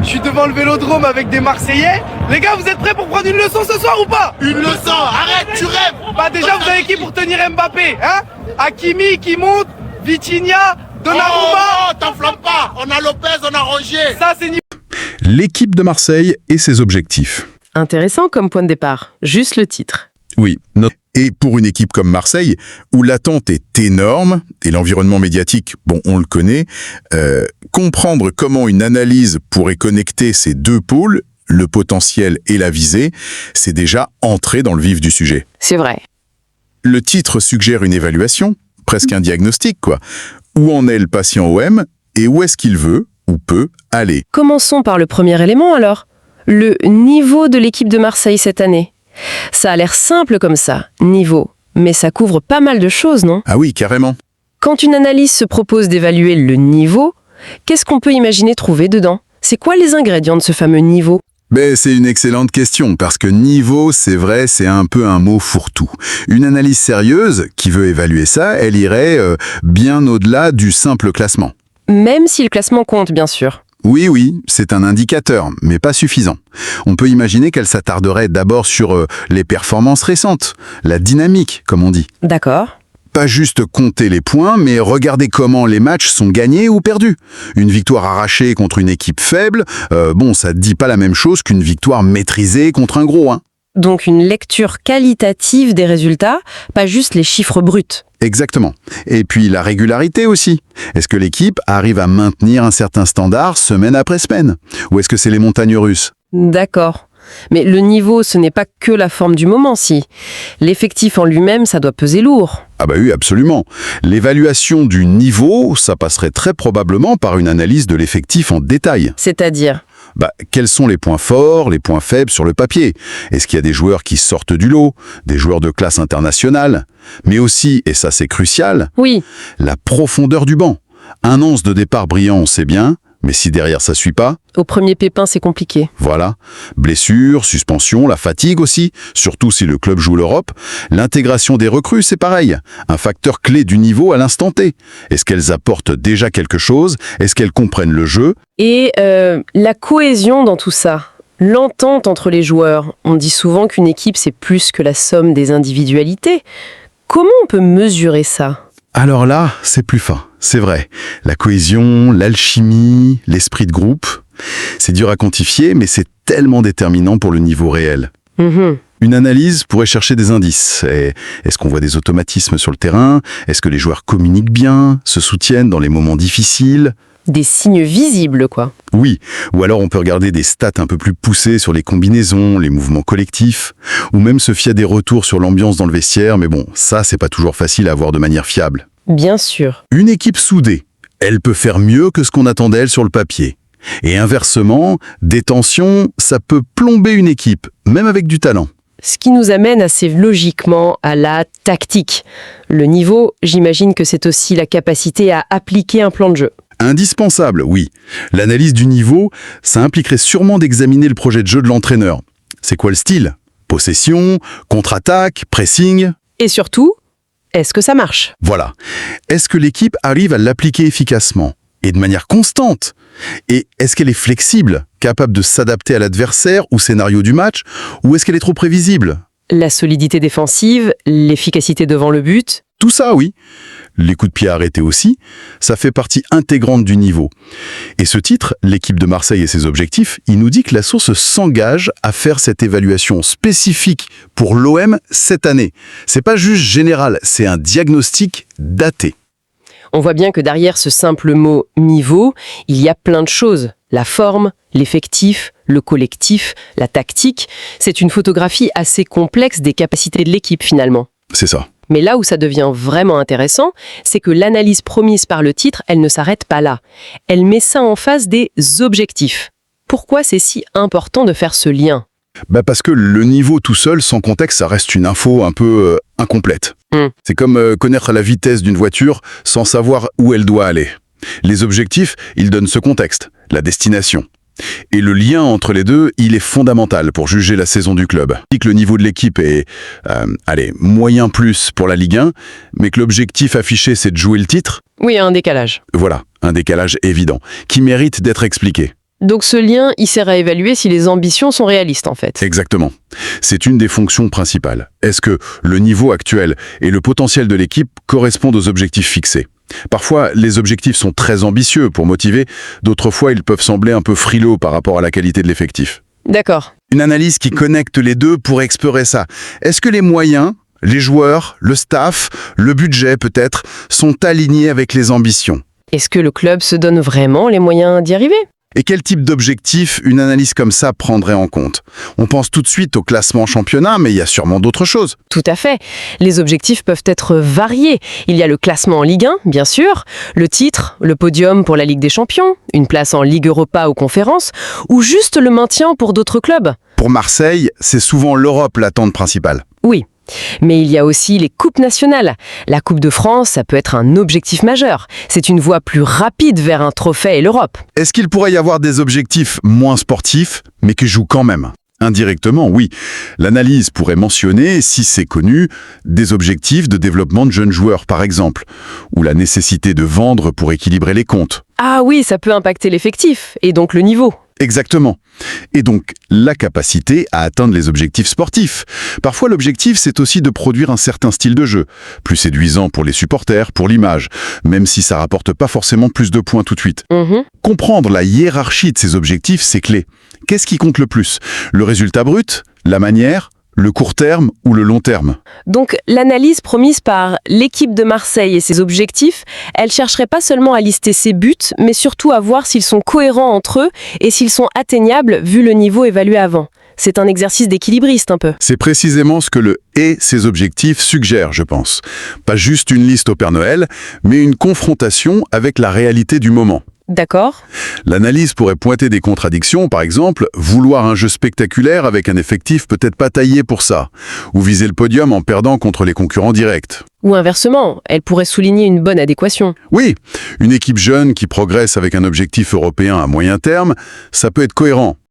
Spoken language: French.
Je suis devant le Vélodrome avec des Marseillais. Les gars, vous êtes prêts pour prendre une leçon ce soir ou pas? Une leçon? Arrête, tu rêves. Bah déjà, vous avez qui pour tenir Mbappé, hein? Hakimi qui monte, Vitinha, Donnarumma. Oh, t'enflamme pas. On a Lopez, on a Rongier. Ça, c'est niveau. L'équipe de Marseille et ses objectifs. Intéressant comme point de départ, juste le titre. Oui. Et pour une équipe comme Marseille, où l'attente est énorme, et l'environnement médiatique, bon, on le connaît, comprendre comment une analyse pourrait connecter ces deux pôles, le potentiel et la visée, c'est déjà entrer dans le vif du sujet. C'est vrai. Le titre suggère une évaluation, presque un diagnostic, quoi. Où en est le patient OM et où est-ce qu'il veut ou peut aller? Commençons par le premier élément alors. Le niveau de l'équipe de Marseille cette année. Ça a l'air simple comme ça, niveau. Mais ça couvre pas mal de choses, non? Ah oui, carrément. Quand une analyse se propose d'évaluer le niveau, qu'est-ce qu'on peut imaginer trouver dedans? C'est quoi les ingrédients de ce fameux niveau? Ben, c'est une excellente question, parce que niveau, c'est vrai, c'est un peu un mot fourre-tout. Une analyse sérieuse, qui veut évaluer ça, elle irait bien au-delà du simple classement. Même si le classement compte, bien sûr. Oui, c'est un indicateur, mais pas suffisant. On peut imaginer qu'elle s'attarderait d'abord sur les performances récentes, la dynamique, comme on dit. D'accord. Pas juste compter les points, mais regarder comment les matchs sont gagnés ou perdus. Une victoire arrachée contre une équipe faible, ça ne dit pas la même chose qu'une victoire maîtrisée contre un gros, hein. Donc une lecture qualitative des résultats, pas juste les chiffres bruts. Exactement. Et puis la régularité aussi. Est-ce que l'équipe arrive à maintenir un certain standard semaine après semaine? Ou est-ce que c'est les montagnes russes? D'accord. Mais le niveau, ce n'est pas que la forme du moment, si. L'effectif en lui-même, ça doit peser lourd. Ah bah oui, absolument. L'évaluation du niveau, ça passerait très probablement par une analyse de l'effectif en détail. C'est-à-dire? Quels sont les points forts, les points faibles sur le papier? Est-ce qu'il y a des joueurs qui sortent du lot, des joueurs de classe internationale? Mais aussi, et ça c'est crucial, Oui. la profondeur du banc. Un 11 de départ brillant, c'est bien, mais si derrière ça suit pas, Au premier pépin, c'est compliqué. voilà. Blessures, suspension, la fatigue aussi, surtout si le club joue l'Europe. L'intégration des recrues, c'est pareil. Un facteur clé du niveau à l'instant T. Est-ce qu'elles apportent déjà quelque chose? Est-ce qu'elles comprennent le jeu? Et la cohésion dans tout ça, l'entente entre les joueurs. On dit souvent qu'une équipe, c'est plus que la somme des individualités. Comment on peut mesurer ça? Alors là, c'est plus fin, c'est vrai. La cohésion, l'alchimie, l'esprit de groupe, c'est dur à quantifier, mais c'est tellement déterminant pour le niveau réel. Une analyse pourrait chercher des indices. Est-ce qu'on voit des automatismes sur le terrain? Est-ce que les joueurs communiquent bien, se soutiennent dans les moments difficiles? Des signes visibles, quoi. Oui, ou alors on peut regarder des stats un peu plus poussées sur les combinaisons, les mouvements collectifs, ou même se fier à des retours sur l'ambiance dans le vestiaire, mais bon, ça c'est pas toujours facile à avoir de manière fiable. Bien sûr. Une équipe soudée, elle peut faire mieux que ce qu'on attend d'elle sur le papier. Et inversement, des tensions, ça peut plomber une équipe, même avec du talent. Ce qui nous amène assez logiquement à la tactique. Le niveau, j'imagine que c'est aussi la capacité à appliquer un plan de jeu. Indispensable, oui. L'analyse du niveau, ça impliquerait sûrement d'examiner le projet de jeu de l'entraîneur. C'est quoi le style? Possession, contre-attaque, pressing? Et surtout, est-ce que ça marche? Voilà. Est-ce que l'équipe arrive à l'appliquer efficacement? Et de manière constante? Et est-ce qu'elle est flexible, capable de s'adapter à l'adversaire ou scénario du match? Ou est-ce qu'elle est trop prévisible? La solidité défensive, l'efficacité devant le but. Tout ça, oui. Les coups de pied arrêtés aussi, ça fait partie intégrante du niveau. Et ce titre, l'équipe de Marseille et ses objectifs, il nous dit que la source s'engage à faire cette évaluation spécifique pour l'OM cette année. C'est pas juste général, c'est un diagnostic daté. On voit bien que derrière ce simple mot « niveau », il y a plein de choses. La forme, l'effectif, le collectif, la tactique. C'est une photographie assez complexe des capacités de l'équipe finalement. C'est ça. Mais là où ça devient vraiment intéressant, c'est que l'analyse promise par le titre, elle ne s'arrête pas là. Elle met ça en face des objectifs. Pourquoi c'est si important de faire ce lien? Parce que le niveau tout seul, sans contexte, ça reste une info un peu incomplète. C'est comme connaître la vitesse d'une voiture sans savoir où elle doit aller. Les objectifs, ils donnent ce contexte, la destination. Et le lien entre les deux, il est fondamental pour juger la saison du club. Si le niveau de l'équipe est, moyen plus pour la Ligue 1, mais que l'objectif affiché c'est de jouer le titre, Oui, un décalage. voilà, un décalage évident, qui mérite d'être expliqué. Donc ce lien, il sert à évaluer si les ambitions sont réalistes en fait. Exactement. C'est une des fonctions principales. Est-ce que le niveau actuel et le potentiel de l'équipe correspondent aux objectifs fixés ? Parfois, les objectifs sont très ambitieux pour motiver, d'autres fois, ils peuvent sembler un peu frileux par rapport à la qualité de l'effectif. D'accord. Une analyse qui connecte les deux pourrait explorer ça. Est-ce que les moyens, les joueurs, le staff, le budget peut-être, sont alignés avec les ambitions ? Est-ce que le club se donne vraiment les moyens d'y arriver ? Et quel type d'objectif une analyse comme ça prendrait en compte ? On pense tout de suite au classement championnat, mais il y a sûrement d'autres choses. Tout à fait. Les objectifs peuvent être variés. Il y a le classement en Ligue 1, bien sûr, le titre, le podium pour la Ligue des Champions, une place en Ligue Europa ou Conférence, ou juste le maintien pour d'autres clubs. Pour Marseille, c'est souvent l'Europe l'attente principale. Oui. Mais il y a aussi les coupes nationales. La Coupe de France, ça peut être un objectif majeur. C'est une voie plus rapide vers un trophée et l'Europe. Est-ce qu'il pourrait y avoir des objectifs moins sportifs, mais qui jouent quand même ? Indirectement, oui. L'analyse pourrait mentionner, si c'est connu, des objectifs de développement de jeunes joueurs, par exemple, ou la nécessité de vendre pour équilibrer les comptes. Ah oui, ça peut impacter l'effectif, et donc le niveau. Exactement. Et donc, la capacité à atteindre les objectifs sportifs. Parfois, l'objectif, c'est aussi de produire un certain style de jeu, plus séduisant pour les supporters, pour l'image, même si ça rapporte pas forcément plus de points tout de suite. Comprendre la hiérarchie de ces objectifs, c'est clé. Qu'est-ce qui compte le plus ? Le résultat brut ? La manière ? Le court terme ou le long terme ? Donc l'analyse promise par l'équipe de Marseille et ses objectifs, elle chercherait pas seulement à lister ses buts, mais surtout à voir s'ils sont cohérents entre eux et s'ils sont atteignables vu le niveau évalué avant. C'est un exercice d'équilibriste un peu. C'est précisément ce que le « et » ses objectifs suggère, je pense. Pas juste une liste au Père Noël, mais une confrontation avec la réalité du moment. D'accord. L'analyse pourrait pointer des contradictions, par exemple, vouloir un jeu spectaculaire avec un effectif peut-être pas taillé pour ça, ou viser le podium en perdant contre les concurrents directs. Ou inversement, elle pourrait souligner une bonne adéquation. Oui, une équipe jeune qui progresse avec un objectif européen à moyen terme, ça peut être cohérent.